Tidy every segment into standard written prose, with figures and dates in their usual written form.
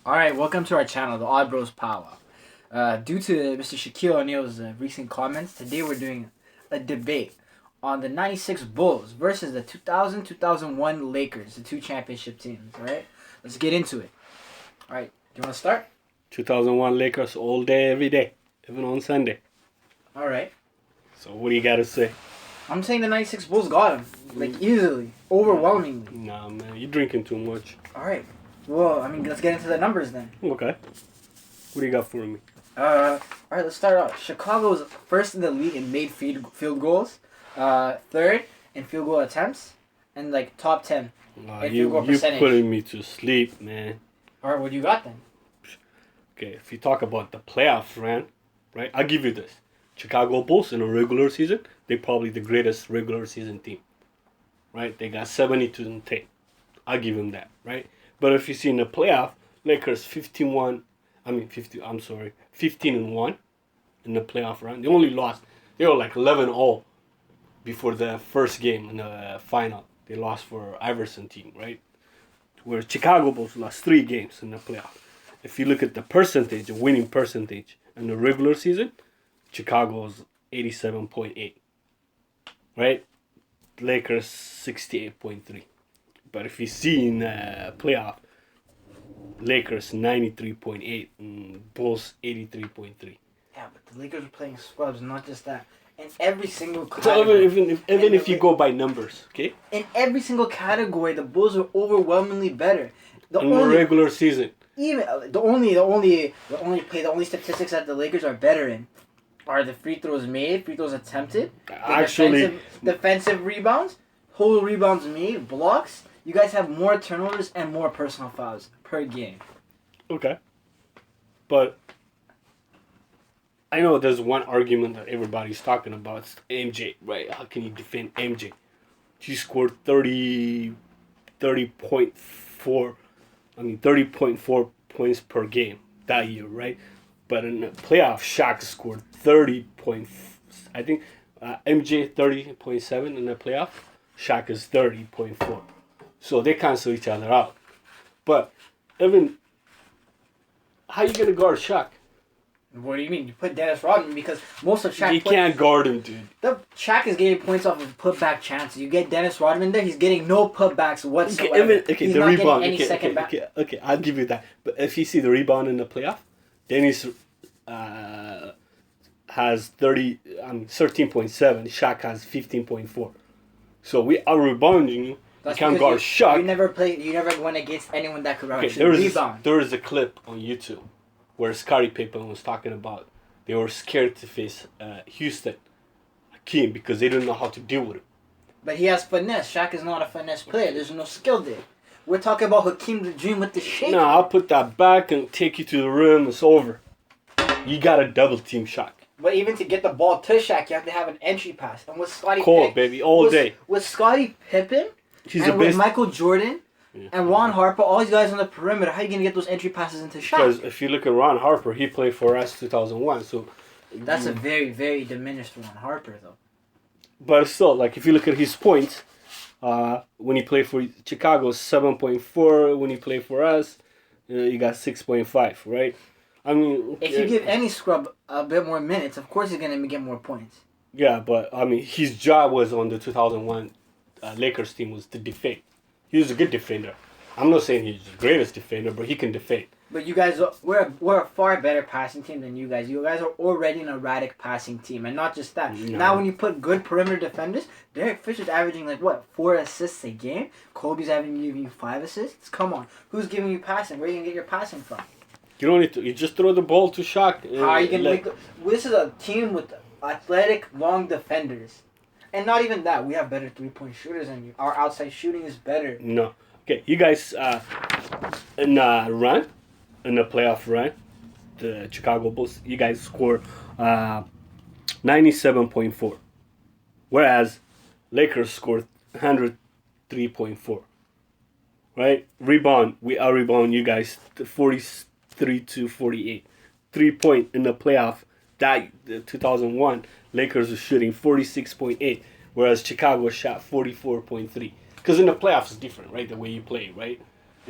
Alright, welcome to our channel, the Odd Bros Power. Due to Mr. Shaquille O'Neal's recent comments, today we're doing a debate on the 96 Bulls versus the 2000-2001 Lakers, the two championship teams, alright? Let's get into it. Alright, do you want to start? 2001 Lakers all day, every day, even on Sunday. Alright. So what do you got to say? I'm saying the 96 Bulls got him, like easily, overwhelmingly. Nah, man, you're drinking too much. Alright, well, let's get into the numbers then. Okay. What do you got for me? Alright, let's start off. Chicago was first in the league in made field goals, third in field goal attempts, and like top 10 in field goal You're percentage. putting me to sleep, man. Alright, what do you got then? Okay, if you talk about the playoffs run, right, I'll give you this. Chicago Bulls in a regular season, they're probably the greatest regular season team. Right? They got 72 and 10. I'll give them that, right? But if you see in the playoff, Lakers 15 and 1 in the playoff run. They only lost, they were like 11-0 before the first game in the final. They lost for Iverson team, right? Where Chicago Bulls lost 3 games in the playoff. If you look at the percentage, the winning percentage in the regular season, Chicago's 87.8, right? Lakers 68.3. But if you see in the playoff, Lakers 93.8 and Bulls 83.3. Yeah, but the Lakers are playing scrubs, not just that. In every single So category. even if you go by numbers, okay? In every single category, the Bulls are overwhelmingly better. In the regular season. Even the only statistics that the Lakers are better in are the free throws made, free throws attempted, Actually, defensive rebounds, total rebounds made, blocks. You guys have more turnovers and more personal fouls per game. okay. But I know there's one argument that everybody's talking about. It's MJ, right? How can you defend MJ? She scored 30.4 points per game that year, right? But in the playoff, Shaq scored 30 point. I think MJ 30.7 in the playoff. Shaq is 30.4. So they cancel each other out. But even how you gonna guard Shaq? What do you mean? You put Dennis Rodman because most of Shaq. You can't guard him, dude. The Shaq is getting points off of putback chances. You get Dennis Rodman there, he's getting no putbacks whatsoever. He's the not rebound. getting any second back. Okay, I'll give you that. But if you see the rebound in the playoff, Dennis has 13.7. Shaq has 15.4. So we are rebounding. You can't guard Shaq. You never went against anyone that could rebound. There is a clip on YouTube where Scottie Pippen was talking about they were scared to face Houston, Hakeem, because they didn't know how to deal with him. But he has finesse. Shaq is not a finesse player. There's no skill there. We're talking about Hakeem the Dream with the shake. No, I'll put that back and take you to the rim. It's over. You got to double team Shaq. But even to get the ball to Shaq, you have to have an entry pass. And with Scottie Pippen, baby, all day. With Scottie Pippen with Michael Jordan and Ron Harper, all these guys on the perimeter, how are you going to get those entry passes into Shaq? Because if you look at Ron Harper, he played for us 2001. So that's a very, very diminished Ron Harper, though. But still, like if you look at his points, when he played for Chicago, 7.4. When he played for us, he got 6.5, right? I mean, if you give any scrub a bit more minutes, of course he's going to get more points. Yeah, but I mean, his job was on the 2001 Lakers team was to defend. He was a good defender. I'm not saying he's the greatest defender, but he can defend. But you guys, we're a far better passing team than you guys. You guys are already an erratic passing team, and not just that. No. Now, when you put good perimeter defenders, Derek Fisher's averaging 4 assists a game. Kobe's giving you 5 assists. Come on, who's giving you passing? Where are you gonna get your passing from? You don't need to. You just throw the ball to Shaq. How are you gonna This is a team with athletic, long defenders, and not even that. We have better 3-point shooters than you. Our outside shooting is better. No. Okay, you guys in the playoff run, the Chicago Bulls, you guys score 97.4, whereas Lakers scored 103.4. Right? Rebound, we out rebound you guys 43 to 48. 3-point in the playoff. That 2001 Lakers were shooting 46.8, whereas Chicago shot 44.3. Because in the playoffs it's different, right? The way you play, right?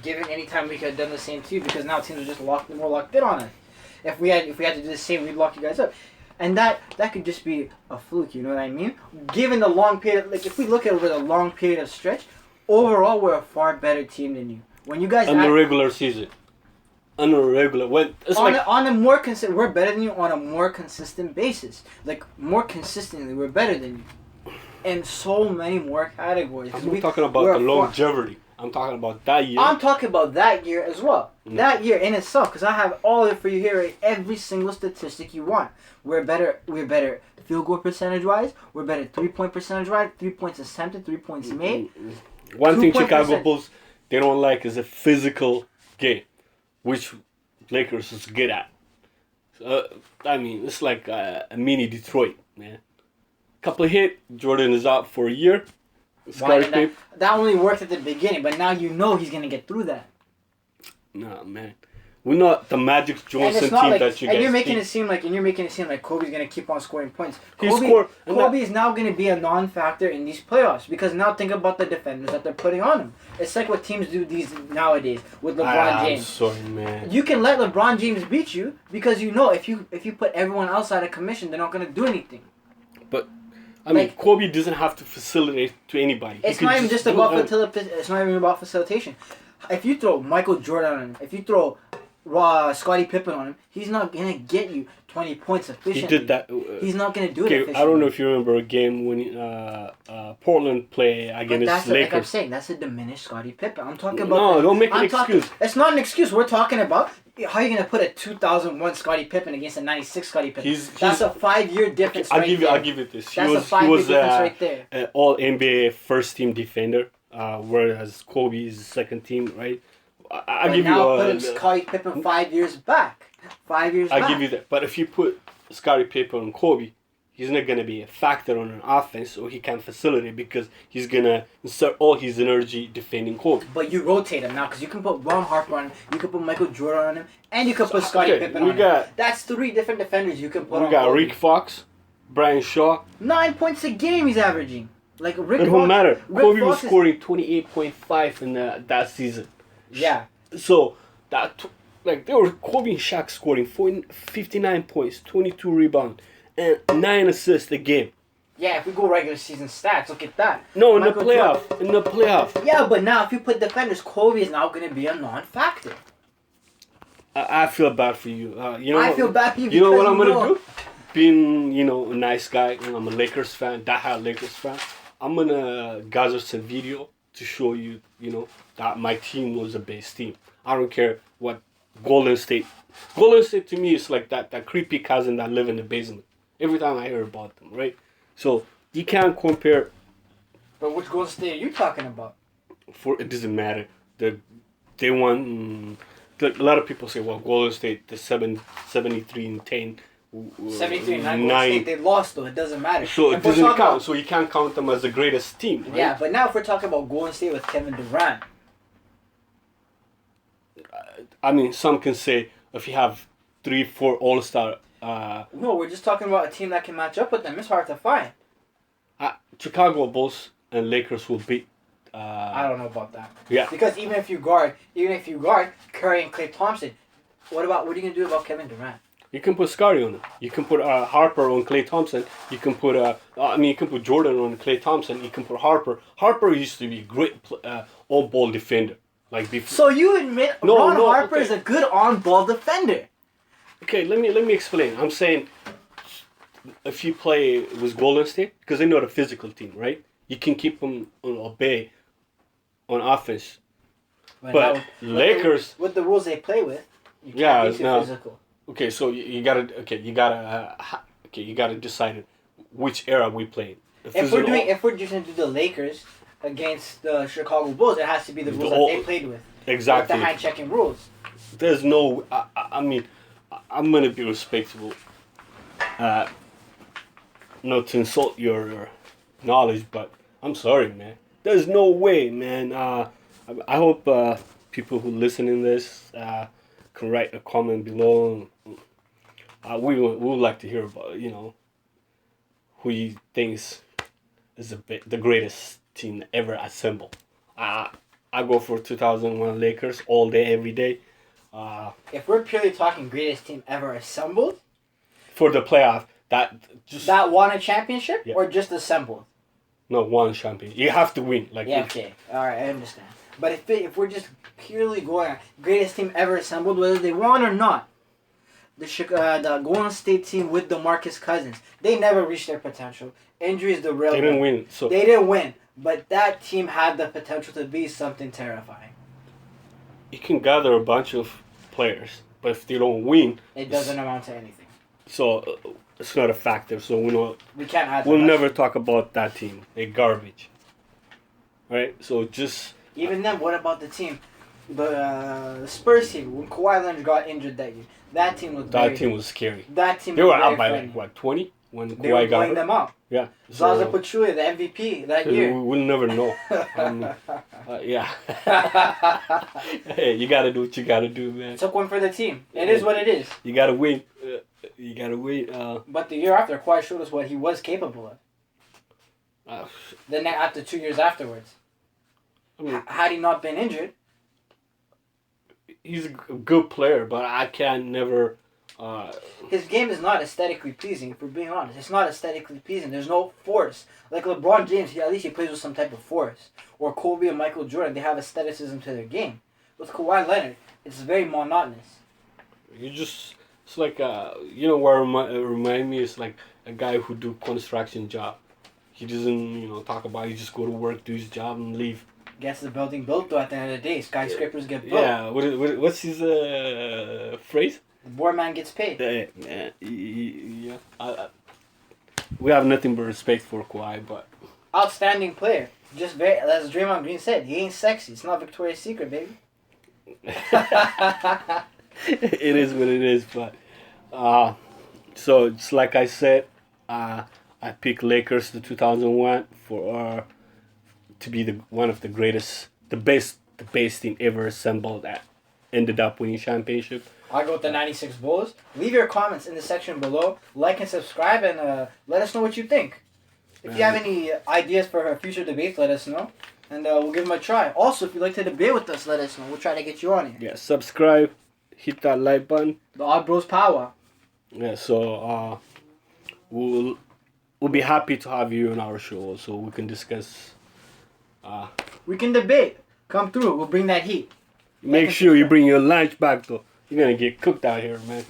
Given any time we could have done the same too, because now teams are just more locked in on it. If we had to do the same, we'd lock you guys up, and that could just be a fluke. You know what I mean? Given the long period, like if we look at it over the long period of stretch, overall we're a far better team than you. When you guys in the regular season, on a regular when it's on a more consistent, we're better than you on a more consistent basis. Like more consistently, we're better than you in so many more categories. I'm not talking about the longevity. I'm talking about that year. I'm talking about that year as well. That year in itself, because I have all of it for you here. Right? Every single statistic you want. We're better field goal percentage wise. We're better 3-point percentage wise. 3 points attempted. 3 points made. One thing Chicago Bulls they don't like is a physical game, which Lakers is good at. I mean, it's like a mini Detroit, man. Couple of hit, Jordan is out for a year. That only worked at the beginning, but now you know he's gonna get through that. Nah, man, we're not the Magic Johnson team that you guys. And you're making it seem like Kobe's gonna keep on scoring points. Kobe is now gonna be a non-factor in these playoffs because now think about the defenders that they're putting on him. It's like what teams do these nowadays with LeBron James. I'm sorry, man. You can let LeBron James beat you because you know if you put everyone else out of commission, they're not gonna do anything. But. I mean, Kobe doesn't have to facilitate to anybody. It's not even just about It's not even about facilitation. If you throw Michael Jordan on him, if you throw Scottie Pippen on him, he's not gonna get you 20 points efficiently. He did that. He's not gonna do it efficiently. I don't know if you remember a game when Portland played against Lakers. Like I'm saying, that's a diminished Scottie Pippen. I'm talking about. No, don't make an excuse. It's not an excuse. We're talking about how are you gonna put a 2001 Scottie Pippen against a 96 Scottie Pippen? That's a 5-year difference. I'll give you this. He was right there. An All NBA first team defender, whereas Kobe is second team, right? I'll give you. Put Scottie Pippen 5 years back. 5 years back. I'll give you that. But if you put Scottie Pippen on Kobe, he's not going to be a factor on an offense, so he can't facilitate because he's going to insert all his energy defending Kobe. But you rotate him now because you can put Ron Harper on him, you can put Michael Jordan on him, and you can put Scottie Pippen on him. That's 3 different defenders you can put on. We got Rick Fox, Brian Shaw. 9 points a game he's averaging. Like Rick It don't matter. Kobe was Fox scoring 28.5 in that season. Yeah. So Kobe and Shaq scoring 59 points, 22 rebounds, and 9 assists a game. Yeah, if we go regular season stats, look at that. No, in the playoff. Yeah, but now if you put defenders, Kobe is now going to be a non-factor. I feel bad for you. I feel bad for you. You know what I'm going to do? Being, a nice guy, and I'm a Lakers fan, diehard Lakers fan, I'm going to gather some video to show you, that my team was the best team. I don't care what Golden State to me is like that creepy cousin that live in the basement. Every time I hear about them, right? So you can't compare. But which Golden State are you talking about? It doesn't matter. They won. A lot of people say, well, Golden State, the 73 and 10. 73 and 9. Golden State, they lost though. It doesn't matter. So it doesn't count. So you can't count them as the greatest team. Right? Yeah, but now if we're talking about Golden State with Kevin Durant. I mean, some can say if you have 3-4 All-Star. No, we're just talking about a team that can match up with them. It's hard to find. Chicago Bulls and Lakers will beat. I don't know about that. Yeah. Because even if you guard Curry and Klay Thompson, what are you gonna do about Kevin Durant? You can put Scottie on him. You can put Harper on Klay Thompson. You can put you can put Jordan on Klay Thompson. You can put Harper. Harper used to be a great all-ball defender. Like before. So you admit Ron Harper is a good on-ball defender? Okay, let me explain. I'm saying if you play with Golden State, because they're not a physical team, right? You can keep them on bay on offense. But Lakers, with the rules they play with, you can't be too physical. Okay, so you gotta decide which era we play. If we're just gonna do the Lakers against the Chicago Bulls, it has to be the rules that they played with. Exactly. With the hand checking rules. There's no. I mean, I'm gonna be respectful. Not to insult your knowledge, but I'm sorry, man. There's no way, man. I hope people who listen in this can write a comment below. We would like to hear about who you thinks is the greatest team ever assembled. I I go for 2001 Lakers all day, every day. If we're purely talking greatest team ever assembled, For the playoff, that won a championship Yeah. or just assembled? No, one champion. You have to win. Like Yeah, okay. All right, I understand. But if we're just purely going greatest team ever assembled, whether they won or not, the Golden State team with DeMarcus Cousins, they never reached their potential. Injuries derailed they them. didn't win. So They didn't win, but that team had the potential to be something terrifying. you can gather a bunch of players, but if they don't win, It doesn't amount to anything. so it's not a factor. So We can't add. we'll the rest. never talk about that team. They're garbage. Right? So just Even then, what about the team, the Spurs team when Kawhi Leonard got injured that year? That team was. that team was scary. That team. They was were very up by friendly. like what 20 when They were Kawhi got blowing hurt. them out. Yeah. Zaza Pachulia, the MVP that year. We'll never know. Yeah. Hey, you gotta do what you gotta do, man. Took one for the team. It is what it is. You gotta win. You gotta win. But the year after, Kawhi showed us what he was capable of. Then after 2 years afterwards, I mean, had he not been injured, he's a good player, but I can never. his game is not aesthetically pleasing. If we're being honest, it's not aesthetically pleasing. There's no force. Like LeBron James, at least he plays with some type of force. Or Kobe and Michael Jordan, they have aestheticism to their game. With Kawhi Leonard, it's very monotonous. It's like you know what remind me is like a guy who do construction job. He doesn't talk about it. He just go to work, do his job, and leave. Gets the building built though at the end of the day. Skyscrapers get built. Yeah. What's his phrase? The poor man gets paid. Yeah. We have nothing but respect for Kawhi, but Outstanding player. Just very, as Draymond Green said, he ain't sexy. It's not Victoria's Secret, baby. it is what it is. But so it's like I said, I picked Lakers the 2001 for to be one of the greatest, the best team ever assembled that ended up winning championship. I go with the 96 Bulls. Leave your comments in the section below. Like and subscribe and let us know what you think. If you have any ideas for future debates, let us know. And we'll give them a try. Also, if you'd like to debate with us, let us know. We'll try to get you on here. Yeah, subscribe, hit that like button. The Odd Bros Power. Yeah, so we'll be happy to have you on our show so we can discuss. We can debate. Come through. We'll bring that heat. Make sure you bring your lunch back though. You're gonna get cooked out here, man.